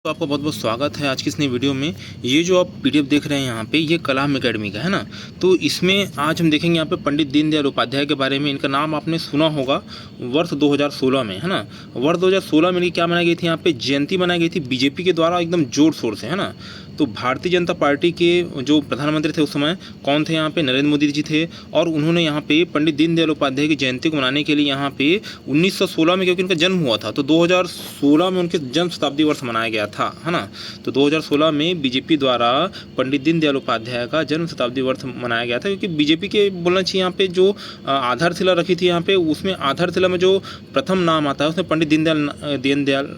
तो आपका बहुत बहुत स्वागत है आज की इस नई वीडियो में। ये जो आप पीडीएफ देख रहे हैं यहाँ पे, ये कलाम एकेडमी का है ना। तो इसमें आज हम देखेंगे यहाँ पे पंडित दीनदयाल उपाध्याय के बारे में। इनका नाम आपने सुना होगा वर्ष 2016 में, है ना। वर्ष 2016 में क्या मनाई गई थी, यहाँ पे जयंती मनाई गई थी बीजेपी के द्वारा एकदम जोर शोर से, है ना। तो भारतीय जनता पार्टी के जो प्रधानमंत्री थे उस समय कौन थे, यहाँ पे नरेंद्र मोदी जी थे। और उन्होंने यहाँ पे पंडित दीनदयाल उपाध्याय की जयंती को मनाने के लिए यहाँ पे 1916 में, क्योंकि उनका जन्म हुआ था, तो 2016 में उनके जन्म शताब्दी वर्ष मनाया गया था, है ना। तो 2016 में बीजेपी द्वारा पंडित दीनदयाल उपाध्याय का जन्म शताब्दी वर्ष मनाया गया था, क्योंकि बीजेपी के बोलना चाहिए यहाँ पे जो आधारशिला रखी थी यहाँ पे, उसमें आधारशिला में जो प्रथम नाम आता है उसमें पंडित दीनदयाल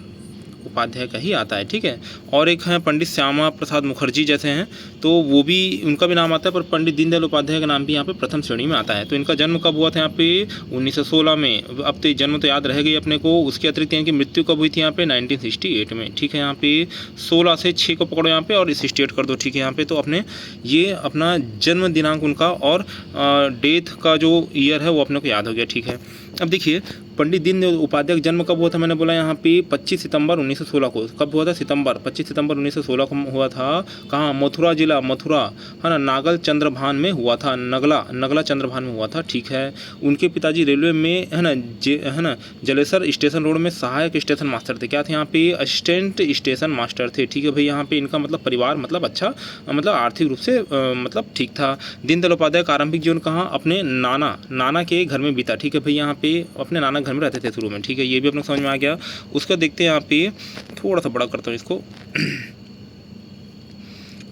उपाध्याय का ही आता है, ठीक है। और एक है पंडित श्यामा प्रसाद मुखर्जी जैसे हैं, तो वो भी, उनका भी नाम आता है, पर पंडित दीनदयाल उपाध्याय का नाम भी यहाँ पे प्रथम श्रेणी में आता है। तो इनका जन्म कब हुआ था, यहाँ पे 1916 में। अब तो जन्म तो याद रह गई अपने को। उसके अतिरिक्त इनकी मृत्यु कब हुई थी, यहाँ पे 1968 में, ठीक है। यहाँ पे 16 से 6 को पकड़ो यहाँ पे और 68 कर दो, ठीक है। यहाँ पे तो अपने ये अपना जन्म दिनांक उनका और डेथ का जो ईयर है वो अपने को याद हो गया, ठीक है। अब देखिए पंडित दीनदयाल उपाध्याय का जन्म कब हुआ था, मैंने बोला यहाँ पे 25 सितंबर 1916 को। कब हुआ था, 25 सितंबर 1916 को हुआ था। कहाँ, मथुरा जिला, मथुरा, है ना, नागल चंद्रभान में हुआ था। नगला चंद्रभान में हुआ था, ठीक है। उनके पिताजी रेलवे में, है ना, जलेसर स्टेशन रोड में सहायक स्टेशन मास्टर थे। क्या थे यहाँ पे, असिस्टेंट स्टेशन मास्टर थे, ठीक है भाई। यहाँ पे इनका मतलब परिवार मतलब अच्छा, मतलब आर्थिक रूप से मतलब ठीक था। दीनदयाल उपाध्याय का आरंभिक जीवन कहाँ, अपने नाना के घर में बीता, ठीक है भाई। यहाँ पे अपने नाना घर में रहते थे शुरू में, ठीक है। ये भी अपने समझ में आ गया। उसका देखते हैं यहाँ पे, थोड़ा सा बड़ा करता हूँ इसको।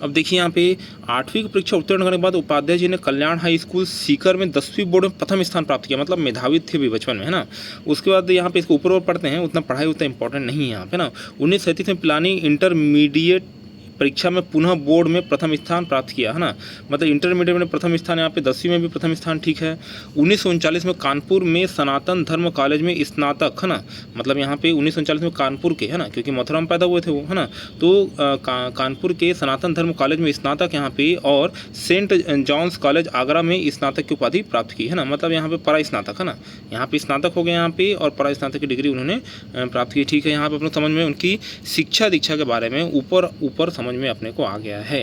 अब देखिए यहाँ पे 8वीं की परीक्षा उत्तीर्ण करने के बाद उपाध्याय जी ने कल्याण हाई स्कूल सीकर में 10वीं बोर्ड में प्रथम स्थान प्राप्त किया, मतलब मेधावी थे भी बचपन में, है ना। उसके बाद यहाँ पे इसको ऊपर पढ़ते हैं, उतना पढ़ाई उतना इंपॉर्टेंट नहीं है यहाँ पे ना। 1937 में पिलानी इंटरमीडिएट परीक्षा में पुनः बोर्ड में प्रथम स्थान प्राप्त किया, है ना। मतलब इंटरमीडिएट में प्रथम स्थान, यहाँ पे 10वीं में भी प्रथम स्थान, ठीक है। 1939 में कानपुर में सनातन धर्म कॉलेज में स्नातक, है ना। मतलब यहाँ पे 1939 में कानपुर के, है ना, क्योंकि मथुरा में पैदा हुए थे वो, है ना। तो कानपुर के सनातन धर्म कॉलेज में स्नातक यहाँ पे, और सेंट जॉन्स कॉलेज आगरा में स्नातक की उपाधि प्राप्त की, है ना। मतलब यहाँ पे परा स्नातक, है ना। यहाँ पे स्नातक हो गया यहाँ पे, और परा स्नातक की डिग्री उन्होंने प्राप्त की, ठीक है। यहाँ पे अपने समझ में उनकी शिक्षा दीक्षा के बारे में ऊपर समझ में अपने को आ गया है।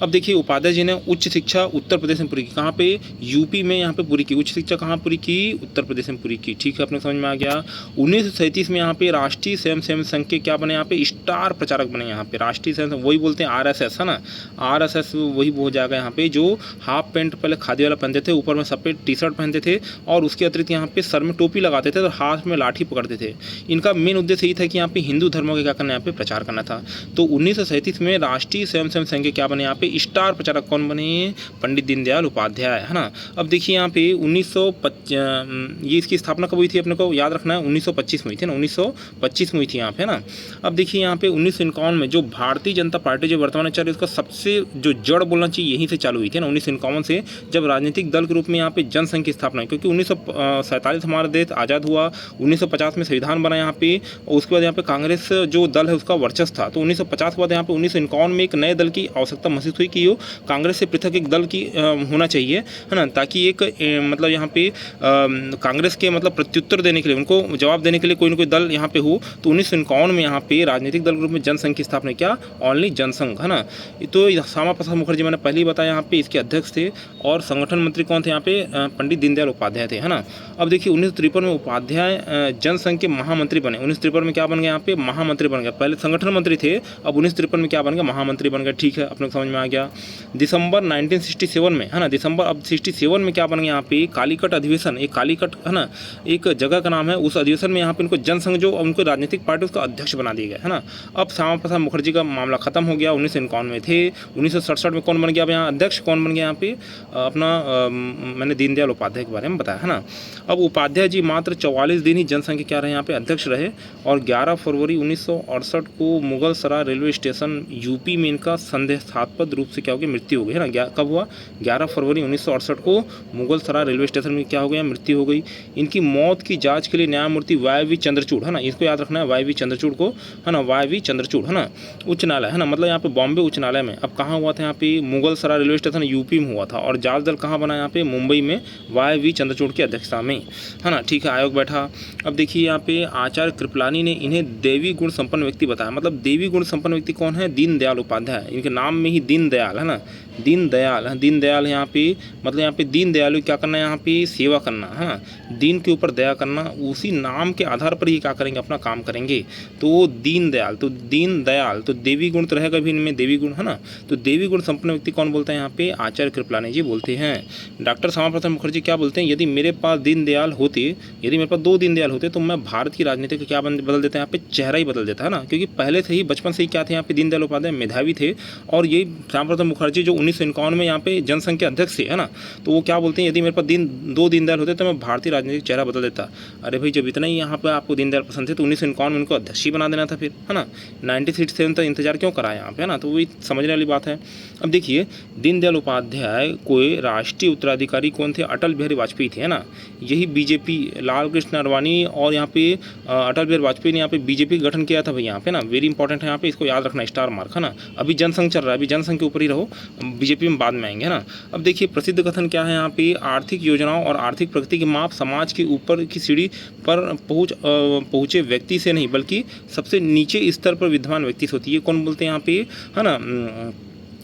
अब देखिए उपाध्याय जी ने उच्च शिक्षा उत्तर प्रदेश में पूरी की। कहाँ पे, यूपी में यहाँ पे पूरी की। उच्च शिक्षा कहाँ पूरी की, उत्तर प्रदेश में पूरी की, ठीक है। अपने समझ में आ गया। 1937 में यहाँ पे राष्ट्रीय स्वयंसेवक संघ के क्या बने, यहाँ पे स्टार प्रचारक बने। यहाँ पे राष्ट्रीय स्वयं, वही बोलते हैं RSS, है ना। RSS वही हो जाएगा यहाँ पे, जो हाफ पैंट पहले खादी वाला पहनते थे, ऊपर में सफेद टी-शर्ट पहनते थे, और उसके अतिरिक्त यहाँ पे सर में टोपी लगाते थे और हाथ में लाठी पकड़ते थे। इनका मेन उद्देश्य यही था कि यहाँ पे हिंदू धर्मों के क्या करना, यहाँ पे प्रचार करना था। तो 1937 में राष्ट्रीय स्वयंसेवक संघ के क्या बने, यहाँ पे स्टार प्रचारक कौन बने, पंडित दीनदयाल उपाध्याय, है ना। अब देखिए यहाँ पे 1925 ये इसकी स्थापना कब हुई थी, अपने को याद रखना है, 1925 में हुई थी ना, 1925 में हुई थी यहाँ पे, है ना। अब देखिए यहाँ पे 1951 में जो भारतीय जनता पार्टी जो वर्तमान में चल रही है, उसका सबसे जो जड़ बोलना चाहिए यहीं से चालू हुई थी ना, 1951 से, जब राजनीतिक दल के रूप में यहाँ पे जनसंघ की स्थापना, क्योंकि 1947 हमारा देश आज़ाद हुआ, 1950 में संविधान बना यहाँ पे, और उसके बाद यहाँ पे कांग्रेस जो दल है उसका वर्चस्व था। तो 1950 के बाद यहाँ पे 1951 में एक नए दल की आवश्यकता महसूस हुई कि कांग्रेस से पृथक एक दल की होना चाहिए, है ना, ताकि एक मतलब यहाँ पे कांग्रेस के मतलब प्रत्युत्तर देने के लिए, उनको जवाब देने के लिए कोई ना कोई दल यहाँ पे हो। तो 1951 में यहाँ पे राजनीतिक दल के रूप में जनसंघ की स्थापना, क्या, ओनली जनसंघ, है ना। तो श्यामा प्रसाद मुखर्जी मैंने पहले ही बताया यहाँ पे इसके अध्यक्ष थे, और संगठन मंत्री कौन थे यहाँ पे, पंडित दीनदयाल उपाध्याय थे, है ना। अब देखिए 1953 में उपाध्याय जनसंघ के महामंत्री बने। 1953 में क्या बन गया, यहाँ पे महामंत्री बन गया। पहले संगठन मंत्री थे, अब 1953 में क्या बन गया, महामंत्री बन गया, ठीक है। अपने समझ में आ गया। दिसंबर 1967 में, है ना, दिसंबर अब 67 में क्या बन गया, यहाँ पे कालीकट अधिवेशन, एक कालीकट, है ना, एक जगह का नाम है। उस अधिवेशन में यहाँ पे इनको जनसंघ जो उनको राजनीतिक पार्टी उसका अध्यक्ष बना दिया गया, है ना। अब श्यामा प्रसाद मुखर्जी का मामला खत्म हो गया, 1951 में थे। 1967 में कौन बन गया, अब यहाँ अध्यक्ष कौन बन गया, यहाँ पे अपना मैंने दीनदयाल उपाध्याय के बारे में बताया, है ना। अब उपाध्याय जी मात्र 44 दिन ही जनसंघ के क्या रहे, यहाँ पे अध्यक्ष रहे, और 11 फरवरी 1968 को मुगल सराय रेलवे स्टेशन यूपी में इनका संदेहास्पद रूप से क्या हो गया, मृत्यु हो गई, है ना। कब हुआ, 11 फरवरी 1968 को मुगल सराय रेलवे स्टेशन में क्या हो गया, मृत्यु हो गई। इनकी मौत की जांच के लिए न्यायमूर्ति वाई.वी. चंद्रचूड़, है ना, इसको याद रखना है, वाई.वी. चंद्रचूड़ को, है ना, वाई.वी. चंद्रचूड़, है ना, उच्च न्यायालय, है ना, मतलब यहाँ पे बॉम्बे उच्च न्यायालय में। अब कहाँ हुआ था, यहाँ पे मुगल सराय रेलवे स्टेशन यूपी में हुआ था, और जांच दल कहाँ बना, यहाँ पे मुंबई में वाई.वी. चंद्रचूड़ की अध्यक्षता में, है ना, ठीक है, आयोग बैठा। अब देखिए यहाँ पे आचार्य कृपलानी ने इन्हें देवी गुण संपन्न व्यक्ति बताया। मतलब देवी गुण संपन्न व्यक्ति कौन है, दीनदयाल उपाध्याय, इनके नाम में ही दीनदयाल, है ना, दीनदयाल, दीनदयाल यहाँ पे, मतलब यहाँ पे दीनदयालु क्या करना है, यहाँ पे सेवा करना, है, दीन के ऊपर दया करना, उसी नाम के आधार पर ही क्या करेंगे, अपना काम करेंगे। तो दीनदयाल, तो दीनदयाल, तो देवी गुण तो रहेगा भी इनमें, देवी गुण, है ना। तो देवी गुण संपन्न व्यक्ति कौन बोलते हैं, यहाँ पे आचार्य कृपलानी जी बोलते हैं। डॉक्टर श्यामा प्रसाद मुखर्जी क्या बोलते हैं, यदि मेरे पास दीनदयाल होते, यदि मेरे पास 2 दीनदयाल होते तो मैं भारत की राजनीति को क्या बदल देता है, यहाँ पे चेहरा ही बदल देता, है ना, क्योंकि पहले से ही बचपन से ही क्या थे, यहाँ पे दीनदयाल उपाध्याय मेधावी थे, और ये श्यामा प्रसाद मुखर्जी जो 1951 में यहाँ पे जनसंघ के अध्यक्ष थे, है ना, तो वो क्या बोलते हैं, यदि मेरे पास 2 दीनदयाल होते तो मैं भारतीय राजनीतिक चेहरा बदल देता। अरे भाई, जब इतना ही यहाँ पे आपको दीनदयाल पसंद थे तो 1951 में उनको अध्यक्ष ही बना देना था फिर, है ना, 1967 तक इंतजार क्यों करा यहाँ पे, है ना, तो वही समझने वाली बात है। अब देखिए, दीनदयाल उपाध्याय कोई राष्ट्रीय उत्तराधिकारी कौन थे, अटल बिहारी वाजपेयी थे, है ना। यही बीजेपी, लाल कृष्ण आडवाणी और यहाँ पे अटल बिहारी वाजपेयी ने यहाँ पे बीजेपी का गठन किया था भाई, यहाँ पे ना, वेरी इंपॉर्टेंट है, यहाँ पे इसको याद रखना, स्टार मार्क, है ना। अभी जनसंघ चल रहा है, अभी जनसंघ के ऊपर ही रहो, बीजेपी में बाद में आएंगे, है ना। अब देखिए, प्रसिद्ध कथन क्या है यहाँ पे, आर्थिक योजनाओं और आर्थिक प्रगति की माप समाज के ऊपर की सीढ़ी पर पहुँचे व्यक्ति से नहीं, बल्कि सबसे नीचे स्तर पर विद्यमान व्यक्ति से होती है। कौन बोलते हैं यहाँ पे, है ना,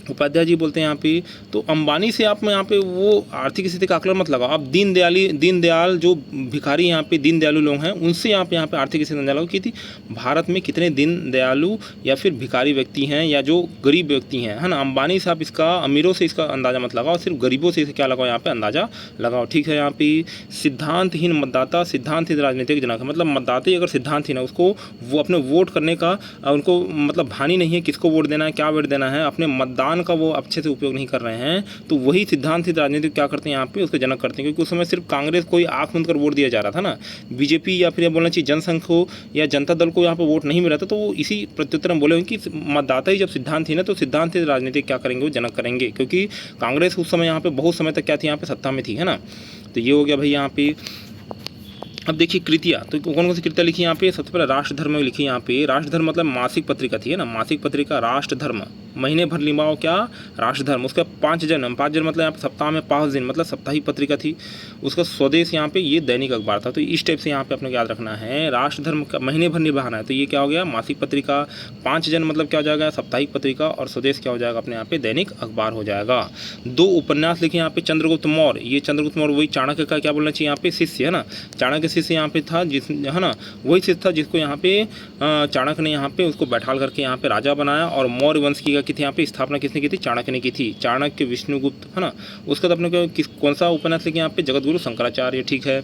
उपाध्याय जी बोलते हैं यहाँ पे। तो अंबानी से आप यहाँ पे वो आर्थिक स्थिति का आकलन मत लगाओ, आप दीनदयाल जो भिखारी यहाँ पे दीनदयालु लोग हैं उनसे आप यहाँ पे आर्थिक स्थिति लगाओ कि भारत में कितने दीनदयालु या फिर भिखारी व्यक्ति हैं या जो गरीब व्यक्ति हैं, है ना। अंबानी से आप इसका, अमीरों से इसका अंदाजा मत लगाओ, सिर्फ गरीबों से क्या लगाओ, यहाँ पे अंदाजा लगाओ, ठीक है। यहाँ पे सिद्धांतहीन मतदाता सिद्धांतहीन राजनीतिक जनक है, मतलब मतदाता अगर सिद्धांतहीन है, उसको वो अपने वोट करने का उनको मतलब भानी नहीं है, किसको वोट देना है, क्या वोट देना है, अपने मतदान का वो अच्छे से उपयोग नहीं कर रहे हैं, तो वही सिद्धांत राजनीति क्या करते हैं, यहाँ पे उसके जनक करते हैं। क्योंकि उस समय सिर्फ कांग्रेस को ही आंख मूंद कर वोट दिया जा रहा था ना, बीजेपी या फिर ये बोलना चाहिए जनसंघ को या जनता दल को यहाँ पे वोट नहीं मिल रहा था। तो वो इसी प्रत्युत्तर में बोले कि मतदाता ही जब सिद्धांत थी ना, तो सिद्धांत राजनीति क्या करेंगे, वो जनक करेंगे, क्योंकि कांग्रेस उस समय यहाँ पे बहुत समय तक क्या थी, यहाँ पे सत्ता में थी, है ना। तो ये हो गया भाई यहाँ पे। अब देखिए कृतियाँ, तो कौन कौन सी कृतियाँ लिखी यहाँ पे, सबसे पहले राष्ट्र धर्म लिखी यहाँ पे। राष्ट्र धर्म मतलब मासिक पत्रिका थी, है ना, मासिक पत्रिका राष्ट्र धर्म, महीने भर लिंबाओ क्या, राष्ट्र धर्म। उसका 5 जन मतलब यहाँ पे सप्ताह में 5 दिन, मतलब साप्ताहिक पत्रिका थी। उसका स्वदेश यहाँ पे ये दैनिक अखबार था। तो इस टाइप से यहाँ पे अपने याद रखना है, राष्ट्र धर्म का महीने भर निभाना है, तो ये क्या हो गया, मासिक पत्रिका। 5 जन मतलब क्या हो जाएगा, साप्ताहिक पत्रिका, और स्वदेश क्या हो जाएगा, अपने यहाँ पे दैनिक अखबार हो जाएगा। 2 उपन्यास लिखे यहाँ पे, चंद्रगुप्त मौर्य, ये चंद्रगुप्त मौर्य वही चाणक्य का क्या बोलना चाहिए यहाँ पे, शिष्य, है ना, चाणक्य शिष्य यहाँ पे था, जिस, है ना, वही शिष्य था जिसको यहाँ पे चाणक्य ने यहाँ पे उसको बैठाल करके यहाँ पे राजा बनाया। और मौर्य वंश की क्या थी, यहाँ पे स्थापना किसने की थी, चाणक्य ने की थी, चाणक्य विष्णुगुप्त, है ना। उसका तो अपने कौन सा उपन्यास लिखे यहाँ पे, जगतगुरु शंकराचार्य, ठीक है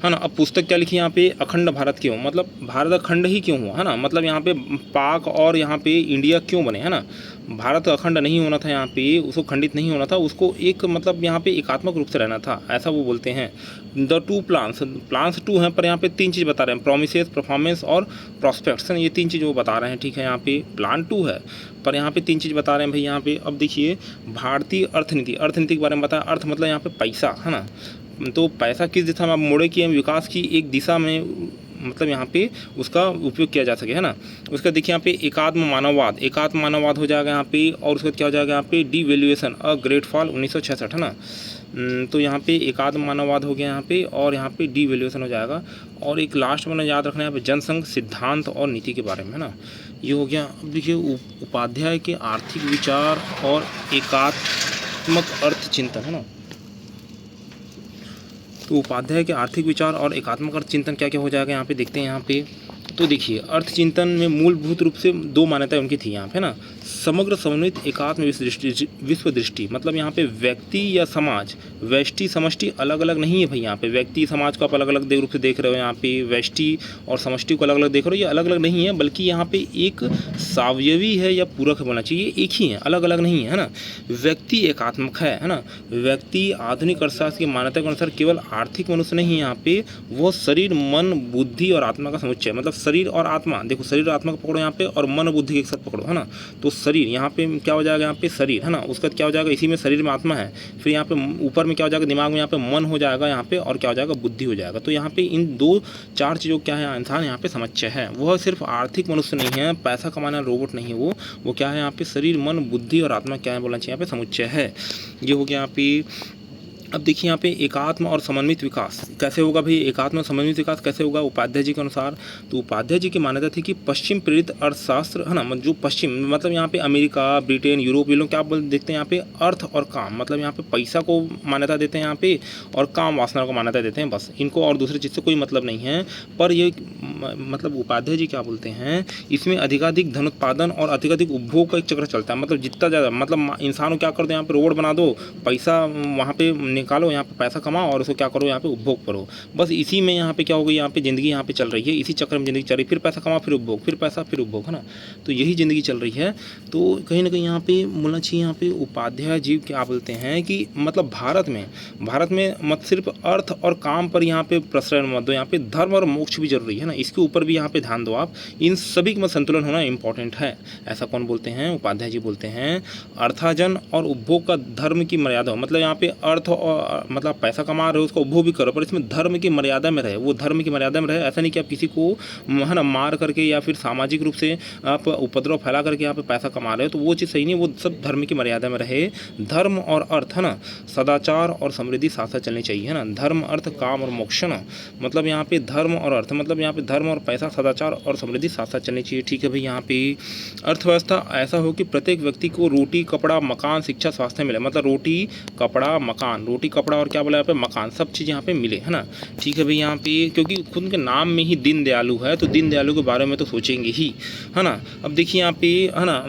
ना। अब पुस्तक क्या लिखी यहाँ पे, अखंड भारत क्यों, मतलब भारत अखंड ही क्यों हुआ, है ना, मतलब यहाँ पे पाक और यहाँ पे इंडिया क्यों बने, है ना। भारत अखंड नहीं होना था, यहाँ पे उसको खंडित नहीं होना था, उसको एक मतलब यहाँ पे एकात्मक रूप से रहना था, ऐसा वो बोलते हैं। द 2 प्लान्स 2 हैं, पर यहाँ पे 3 चीज़ बता रहे हैं, प्रोमिसेस, परफॉर्मेंस और प्रॉस्पेक्ट्स, ये 3 चीज़ वो बता रहे हैं, ठीक है। यहाँ पे प्लान 2 है, पर यहाँ पे 3 चीज़ बता रहे हैं भाई यहाँ पे। अब देखिए भारतीय अर्थनीति के बारे में बताया। अर्थ मतलब यहाँ पे पैसा, है ना, तो पैसा किस दिशा में आप मोड़े की विकास की एक दिशा में, मतलब यहाँ पे उसका उपयोग किया जा सके, है ना। उसका देखिए यहाँ पे एकात्म मानववाद हो जाएगा यहाँ पे। और उसका क्या हो जाएगा यहाँ पे, डिवैल्यूएशन अ ग्रेट फॉल 1966, है ना। तो यहाँ पे एकात्म मानववाद हो गया यहाँ पे, और यहाँ पे डिवैल्यूएशन हो जाएगा। और एक लास्ट में याद रखना है यहाँ पे, जनसंघ सिद्धांत और नीति के बारे में, है ना, ये हो गया। अब देखिए उपाध्याय के आर्थिक विचार और एकात्मक अर्थ चिंतन, है ना। तो उपाध्याय के आर्थिक विचार और एकात्मक अर्थ चिंतन क्या क्या हो जाएगा यहाँ पे, देखते हैं यहाँ पे। तो देखिए अर्थ चिंतन में मूलभूत रूप से 2 मान्यताएं उनकी थी यहाँ पे, ना। समग्र समन्वित एकात्म विश्व दृष्टि, मतलब यहाँ पे व्यक्ति या समाज, व्यष्टि समष्टि अलग अलग नहीं है भाई। यहाँ पे व्यक्ति समाज को आप अलग अलग रूप से देख रहे हो, यहाँ पे व्यष्टि और समष्टि को अलग अलग देख रहे हो, ये अलग अलग नहीं है, बल्कि यहाँ पे एक सावयवी है या पूरक होना चाहिए, एक ही है, अलग अलग नहीं है ना। व्यक्ति एकात्मक है ना। व्यक्ति आधुनिक अर्थशास्त्र की मान्यता के अनुसार केवल आर्थिक मनुष्य नहीं है, यहाँ पे वो शरीर, मन, बुद्धि और आत्मा का समुच्चय, मतलब शरीर और आत्मा, देखो शरीर और आत्मा को पकड़ो यहाँ पे, और मन और बुद्धि के एक साथ पकड़ो, है ना। तो शरीर यहाँ पे क्या हो जाएगा, यहाँ पे शरीर, है ना। उसका क्या हो जाएगा, इसी में शरीर में आत्मा है, फिर यहाँ पे ऊपर में क्या हो जाएगा, दिमाग में यहाँ पे मन हो जाएगा यहाँ पे, और क्या हो जाएगा, बुद्धि हो जाएगा। तो यहाँ पे इन 2-4 चीज़ों क्या है, इंसान यहाँ पे समुच्चय है। वह सिर्फ आर्थिक मनुष्य नहीं है, पैसा कमाने वाला रोबोट नहीं है वो क्या है यहाँ पे, शरीर मन बुद्धि और आत्मा क्या है बोलना चाहिए, यहाँ पे समुच्चय है। ये हो गया यहाँ पे। अब देखिए यहाँ पे एकात्म और समन्वित विकास कैसे होगा भाई, एकात्म और समन्वित विकास कैसे होगा उपाध्याय जी के अनुसार। तो उपाध्याय जी की मान्यता थी कि पश्चिम प्रेरित अर्थशास्त्र, है ना, जो पश्चिम मतलब यहाँ पे अमेरिका, ब्रिटेन, यूरोप, ये लोग क्या देखते हैं यहाँ पे, अर्थ और काम, मतलब यहाँ पे पैसा को मान्यता देते हैं यहाँ पे, और काम वासना को मान्यता देते हैं, बस इनको और दूसरी चीज़ से कोई मतलब नहीं है। पर ये मतलब उपाध्याय जी क्या बोलते हैं, इसमें अधिकाधिक धन उत्पादन और अधिकाधिक उपभोग का एक चक्र चलता है। मतलब जितना ज़्यादा मतलब इंसान को क्या कर दो, यहाँ पे रोबोट बना दो, पैसा वहाँ पे निकालो, यहाँ पे पैसा कमाओ, और उसको क्या करो, यहाँ पे उपभोग करो, बस इसी में यहाँ पे क्या हो गई, यहाँ पे ज़िंदगी यहाँ पे चल रही है, इसी चक्कर में ज़िंदगी चल रही है, फिर पैसा कमाओ, फिर उपभोग, फिर पैसा, फिर उपभोग, है ना। तो यही ज़िंदगी चल रही है। तो कहीं ना कहीं यहाँ पे बोलना चाहिए, यहाँ पे उपाध्याय जी क्या बोलते हैं कि मतलब भारत में मत सिर्फ अर्थ और काम पर यहाँ पे प्रश्रय मत दो, यहाँ पे धर्म और मोक्ष भी जरूरी है ना, इसके ऊपर भी यहाँ पे ध्यान दो आप। इन सभी में संतुलन होना इंपॉर्टेंट है। ऐसा कौन बोलते हैं, उपाध्याय जी बोलते हैं। अर्थार्जन और उपभोग का धर्म की मर्यादा हो, मतलब यहाँ पे अर्थ और मतलब पैसा कमा रहे हो, उसका उपभोग भी करो, पर इसमें धर्म की मर्यादा में रहे, वो धर्म की मर्यादा में रहे। ऐसा नहीं कि आप किसी को है ना मार करके या फिर सामाजिक रूप से आप उपद्रव फैला करके यहाँ पे पैसा कमा रहे हो, तो वो चीज़ सही नहीं, वो सब धर्म की मर्यादा में रहे। धर्म और अर्थ, है ना, सदाचार और समृद्धि साथ साथ चलनी चाहिए, है ना। धर्म अर्थ काम और मोक्ष, ना मतलब यहाँ पे धर्म और अर्थ, मतलब यहाँ पे धर्म और पैसा, सदाचार और समृद्धि साथ साथ चलनी चाहिए। ठीक है भाई। यहाँ पे अर्थव्यवस्था ऐसा हो कि प्रत्येक व्यक्ति को रोटी, कपड़ा, मकान, शिक्षा, स्वास्थ्य मिले, मतलब रोटी, कपड़ा, मकान, रोटी, कपड़ा और क्या बोला यहाँ पे, मकान, सब चीज़ यहाँ पे मिले, है ना। ठीक है भाई। यहाँ पे क्योंकि खुद के नाम में ही दीन दयालु है, तो दीन दयालु के बारे में तो सोचेंगे ही, है ना। अब देखिए यहाँ पे, है ना,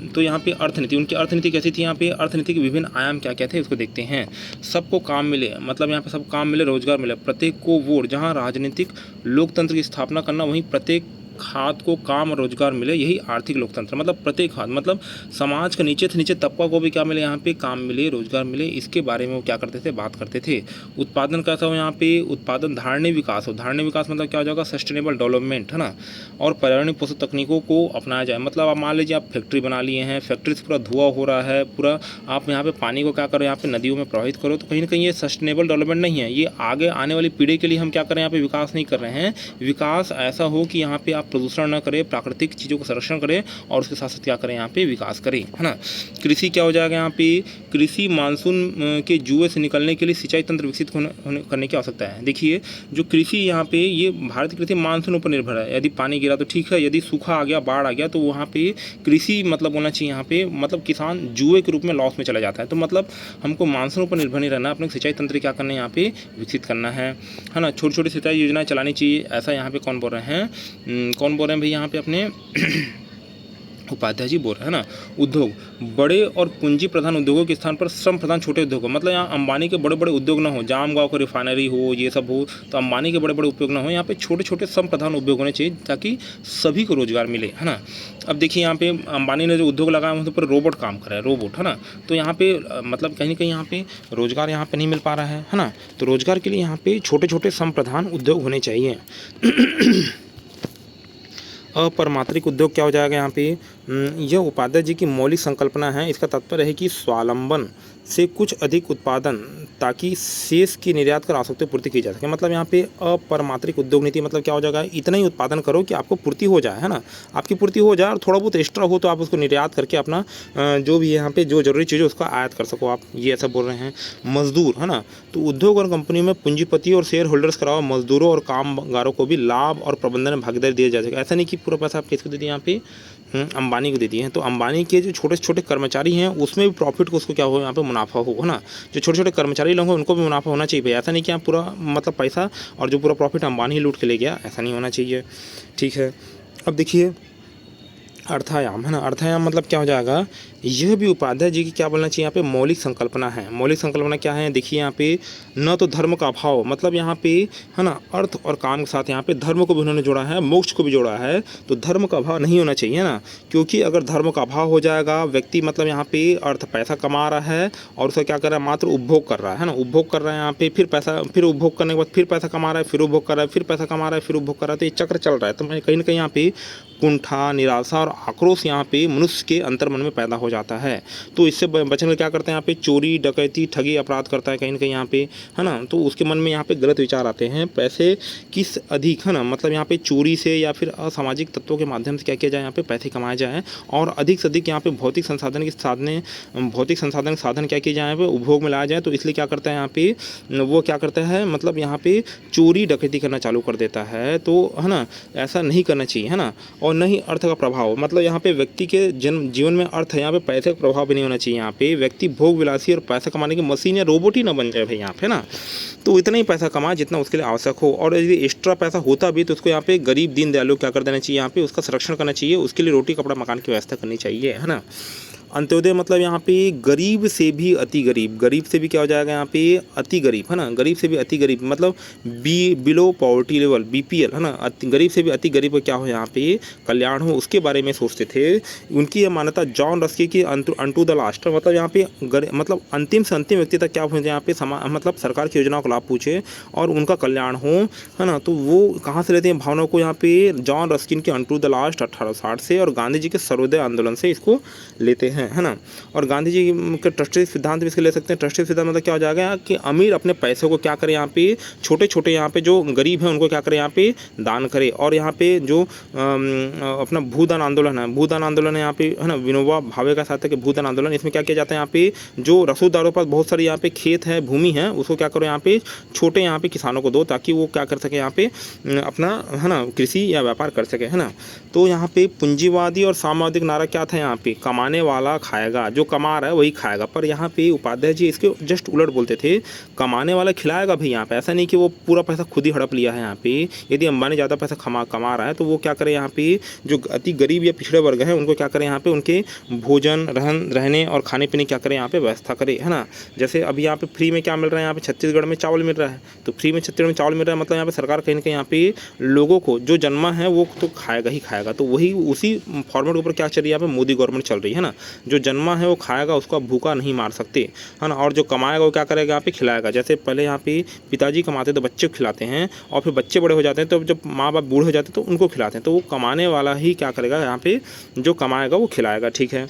तो यहाँ पे अर्थनीति, उनकी अर्थनीति कैसी थी, यहाँ पे अर्थनीति के विभिन्न आयाम क्या क्या थे उसको देखते हैं। सबको काम मिले, मतलब यहाँ पे सबको काम मिले, रोजगार मिले, प्रत्येक को वोट, जहाँ राजनीतिक लोकतंत्र की स्थापना करना, वहीं प्रत्येक हाथ को काम और रोजगार मिले, यही आर्थिक लोकतंत्र। मतलब प्रत्येक हाथ, मतलब समाज का नीचे से नीचे तबका को भी क्या मिले, यहाँ पे काम मिले, रोजगार मिले, इसके बारे में वो क्या करते थे, बात करते थे। उत्पादन कैसा हो, यहाँ पे उत्पादन धारणीय विकास हो। धारणीय विकास मतलब क्या हो जाएगा, सस्टेनेबल डेवलपमेंट, है ना। और पर्यावरणीय पोषक तकनीकों को अपनाया जाए, मतलब आप मान लीजिए आप फैक्ट्री बना लिए हैं, फैक्ट्री से पूरा धुआं हो रहा है, पूरा आप यहाँ पे पानी को क्या करो, यहाँ पे नदियों में प्रवाहित करो, तो कहीं ना कहीं ये सस्टेनेबल डेवलपमेंट नहीं है। ये आगे आने वाली पीढ़ी के लिए हम क्या करें, यहाँ पे विकास नहीं कर रहे हैं। विकास ऐसा हो कि यहाँ पे आप प्रदूषण न करें, प्राकृतिक चीज़ों को संरक्षण करें, और उसके साथ साथ क्या करें, यहाँ पे विकास करें, है ना। कृषि क्या हो जाएगा, यहाँ पे कृषि मानसून के जुए से निकलने के लिए सिंचाई तंत्र विकसित करने की आवश्यकता है। देखिए जो कृषि यहाँ पे, ये भारत की कृषि मानसून पर निर्भर है। यदि पानी गिरा तो ठीक है, यदि सूखा आ गया, बाढ़ आ गया, तो वहाँ पे कृषि मतलब होना चाहिए यहाँ पे, मतलब किसान जुए के रूप में लॉस में चला जाता है। तो मतलब हमको मानसून पर निर्भर नहीं रहना, अपने सिंचाई तंत्र क्या करना है, यहाँ पे विकसित करना है ना। छोटी छोटी सिंचाई योजनाएं चलानी चाहिए, ऐसा यहाँ पे कौन बोल रहे हैं, भाई यहाँ पे अपने उपाध्याय जी बोल रहे हैं ना। उद्योग, बड़े और पूंजी प्रधान उद्योगों के स्थान पर श्रम प्रधान छोटे उद्योग हो, मतलब यहाँ अंबानी के बड़े बड़े उद्योग ना हो, जाम गाँव का रिफाइनरी हो, ये सब हो, तो अंबानी के बड़े बड़े उपयोग ना हो, यहाँ पे छोटे छोटे श्रम प्रधान उद्योग होने चाहिए, ताकि सभी को रोजगार मिले, है ना। अब देखिए यहाँ पे अंबानी ने जो उद्योग लगाया वहाँ पर रोबोट काम कर रहा है, रोबोट, है ना। तो यहाँ पे मतलब कहीं ना कहीं यहाँ पे रोजगार यहाँ पे नहीं मिल पा रहा है ना। तो रोजगार के लिए यहाँ पे छोटे छोटे श्रम प्रधान उद्योग होने चाहिए। अपरमात्रिक उद्योग क्या हो जाएगा यहाँ पे, यह उपाध्याय जी की मौलिक संकल्पना है। इसका तात्पर्य है कि स्वावलंबन से कुछ अधिक उत्पादन, ताकि शेष की निर्यात कर आवश्यकता पूर्ति की जा सके। मतलब यहाँ पे अपरमात्रिक उद्योग नीति मतलब क्या हो जाएगा, इतना ही उत्पादन करो कि आपको पूर्ति हो जाए, है ना, आपकी पूर्ति हो जाए, और थोड़ा बहुत एक्स्ट्रा हो तो आप उसको निर्यात करके अपना जो भी यहाँ पे जो जरूरी चीज़ है उसका आयात कर सको आप, ये ऐसा बोल रहे हैं। मजदूर, है ना, तो उद्योग और कंपनियों में पूंजीपति और शेयर होल्डर्स के अलावा मजदूरों और कामगारों को भी लाभ और प्रबंधन में भागीदारी दिया जा सके। ऐसा नहीं कि पूरा पैसा आप किसको दे दिए, यहाँ पे अंबानी को दे दिए हैं। तो अंबानी के जो छोटे छोटे कर्मचारी हैं उसमें भी प्रॉफिट को उसको क्या हो, यहाँ पे मुनाफा हो, है ना। जो छोटे छोटे कर्मचारी लोग हैं उनको भी मुनाफा होना चाहिए भाई। ऐसा नहीं कि आप पूरा मतलब पैसा और जो पूरा प्रॉफिट अंबानी लूट के ले गया, ऐसा नहीं होना चाहिए। ठीक है। अब देखिए अर्थायाम है ना, अर्थायाम मतलब क्या हो जाएगा, यह भी उपाध्याय जी की क्या बोलना चाहिए यहाँ पे मौलिक संकल्पना है। मौलिक संकल्पना क्या है, देखिए यहाँ पे न तो धर्म का अभाव, मतलब यहाँ पे है ना अर्थ और काम के साथ यहाँ पे धर्म को भी उन्होंने जोड़ा है, मोक्ष को भी जोड़ा है। तो धर्म का अभाव नहीं होना चाहिए ना, क्योंकि अगर धर्म का अभाव हो जाएगा, व्यक्ति मतलब यहाँ पे अर्थ पैसा कमा रहा है और उसका क्या कर रहा है, मात्र उपभोग कर रहा है ना, उपभोग कर रहा है यहाँ पे, फिर पैसा, फिर उपभोग करने के बाद फिर पैसा कमा रहा है, फिर उपभोग कर रहा है, फिर पैसा कमा रहा है, फिर उपभोग कर रहा है, तो ये चक्र चल रहा है। तो कहीं ना कहीं यहाँ पे कुंठा, निराशा और आक्रोश यहाँ पे मनुष्य के अंतर्मन में पैदा हो जाता है। तो इससे बचने के क्या करते हैं यहाँ पे, चोरी, डकैती, ठगी, अपराध करता है कहीं ना कहीं यहाँ पे, है ना। तो उसके मन में यहाँ पे गलत विचार आते हैं, पैसे किस अधिक, है ना, मतलब यहाँ पे चोरी से या फिर असामाजिक तत्वों के माध्यम से क्या किया जाए, यहाँ पे पैसे कमाए जाए और अधिक से अधिक यहाँ पे भौतिक संसाधन के साधन क्या किए जाए, यहाँ पे उपभोग में लाया जाए। तो इसलिए क्या करता है यहाँ पे, वो क्या करता है, मतलब यहाँ पे चोरी डकैती करना चालू कर देता है। तो है ना, ऐसा नहीं करना चाहिए, है ना। और न ही अर्थ का प्रभाव, मतलब यहाँ पे व्यक्ति के जीवन में अर्थ है, यहाँ पे पैसे का प्रभाव भी नहीं होना चाहिए। यहाँ पे व्यक्ति भोग विलासी और पैसा कमाने की मशीन या रोबोट ही ना बन जाए भाई यहाँ पे ना। तो इतना ही पैसा कमाए जितना उसके लिए आवश्यक हो, और यदि एक्स्ट्रा पैसा होता भी तो उसको यहाँ पे गरीब दीन दयालु क्या कर देना चाहिए, यहाँ पे उसका संरक्षण करना चाहिए, उसके लिए रोटी कपड़ा मकान की व्यवस्था करनी चाहिए, है ना। अंत्योदय मतलब यहाँ पे गरीब से भी अति गरीब, गरीब से भी क्या हो जाएगा यहाँ पे अति गरीब, है ना, गरीब से भी अति गरीब मतलब बिलो पॉवर्टी लेवल, बीपीएल, है ना, गरीब से भी अति गरीब क्या हो यहाँ पे कल्याण हो, उसके बारे में सोचते थे। उनकी यह मान्यता जॉन रस्की की अंटू द लास्ट, मतलब यहाँ पे मतलब अंतिम से अंतिम व्यक्ति तक क्या पहुँचे यहाँ पे मतलब सरकार की योजनाओं का लाभ पूछे और उनका कल्याण हो, है ना। तो वो कहाँ से लेते हैं भावनाओं को, यहाँ पे जॉन रस्किन के अंटू द लास्ट 1860 से और गांधी जी के सर्वोदय आंदोलन से इसको लेते हैं, है ना। और गांधी जी के ट्रस्टी सिद्धांत भी इसके ले सकते हैं। ट्रस्टी सिद्धांत मतलब क्या हो जाएगा कि अमीर अपने पैसे को क्या करे यहाँ पे, छोटे छोटे यहाँ पे जो गरीब हैं उनको क्या करे यहाँ पे दान करे। और यहाँ पे जो अपना भूदान आंदोलन है, भूदान आंदोलन है यहाँ पे, है ना, विनोबा भावे का साथ है कि भूदान आंदोलन, इसमें क्या किया जाता है यहाँ पे जो रसूदारों पर बहुत सारी यहाँ पे खेत है, भूमि है, उसको क्या करो यहाँ पे छोटे यहाँ पे किसानों को दो, ताकि वो क्या कर सके यहाँ पे अपना, है ना, कृषि या व्यापार कर सके, है ना। तो यहाँ पे पूंजीवादी और साम्यवादिक नारा क्या था यहाँ पे, कमाने वाला खाएगा, जो कमा रहा है वही खाएगा। पर यहाँ पे उपाध्याय जी इसके जस्ट उलट बोलते थे, कमाने वाला खिलाएगा भाई यहाँ पे, ऐसा नहीं कि वो पूरा पैसा खुद ही हड़प लिया है यहाँ पे। यदि अंबानी ज़्यादा पैसा कमा रहा है तो वो क्या करे यहाँ पे जो अति गरीब या पिछड़े वर्ग है उनको क्या करें यहाँ पे उनके भोजन रहने और खाने पीने क्या करें यहाँ पे व्यवस्था करे, है ना। जैसे अभी यहाँ पे फ्री में क्या मिल रहा है, यहाँ पे छत्तीसगढ़ में चावल मिल रहा है, तो फ्री में छत्तीसगढ़ में चावल मिल रहा है, मतलब यहाँ पे सरकार कहीं ना कहीं यहाँ पे लोगों को जो जन्मा है वो तो खाएगा ही खाएगा। तो वही उसी फॉर्मेट के ऊपर क्या चल रही है यहाँ पे मोदी गवर्नमेंट चल रही है ना, जो जन्मा है वो खाएगा, उसको आप भूखा नहीं मार सकते, है ना। और जो कमाएगा वो क्या करेगा यहाँ पे खिलाएगा। जैसे पहले यहाँ पे पिताजी कमाते तो बच्चे को खिलाते हैं, और फिर बच्चे बड़े हो जाते हैं तो जब माँ बाप बूढ़े हो जाते हैं तो उनको खिलाते हैं। तो वो कमाने वाला ही क्या करेगा यहाँ पे, जो कमाएगा वो खिलाएगा, ठीक है।